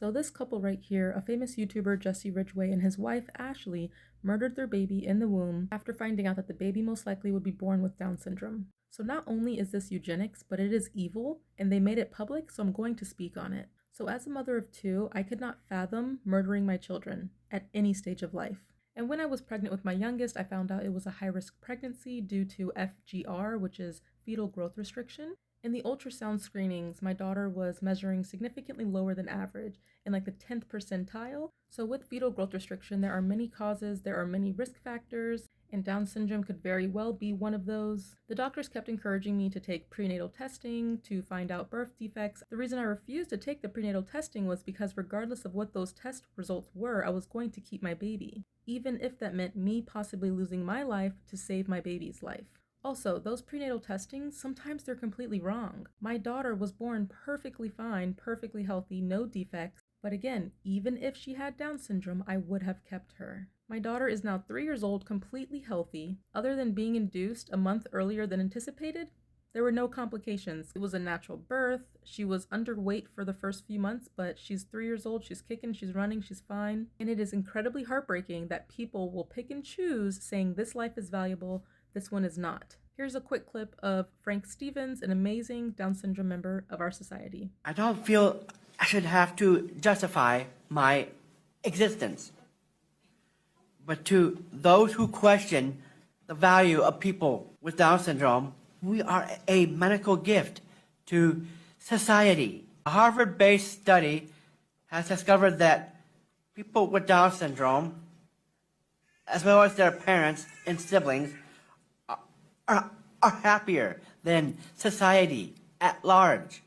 So this couple right here, a famous YouTuber, Jesse Ridgway, and his wife, Ashley, murdered their baby in the womb after finding out that the baby most likely would be born with Down syndrome. So not only is this eugenics, but it is evil, and they made it public, so I'm going to speak on it. So as a mother of two, I could not fathom murdering my children at any stage of life. And when I was pregnant with my youngest, I found out it was a high-risk pregnancy due to FGR, which is fetal growth restriction. In the ultrasound screenings, my daughter was measuring significantly lower than average, in like the 10th percentile. So with fetal growth restriction, there are many causes, there are many risk factors, and Down syndrome could very well be one of those. The doctors kept encouraging me to take prenatal testing to find out birth defects. The reason I refused to take the prenatal testing was because regardless of what those test results were, I was going to keep my baby, even if that meant me possibly losing my life to save my baby's life. Also, those prenatal testings, sometimes they're completely wrong. My daughter was born perfectly fine, perfectly healthy, no defects, but again, even if she had Down syndrome, I would have kept her. My daughter is now 3 years old, completely healthy. Other than being induced a month earlier than anticipated, there were no complications. It was a natural birth. She was underweight for the first few months, but she's 3 years old. She's kicking, she's running, she's fine. And it is incredibly heartbreaking that people will pick and choose saying this life is valuable, this one is not. Here's a quick clip of Frank Stevens, an amazing Down syndrome member of our society. I don't feel I should have to justify my existence. But to those who question the value of people with Down syndrome, we are a medical gift to society. A Harvard-based study has discovered that people with Down syndrome, as well as their parents and siblings, are happier than society at large.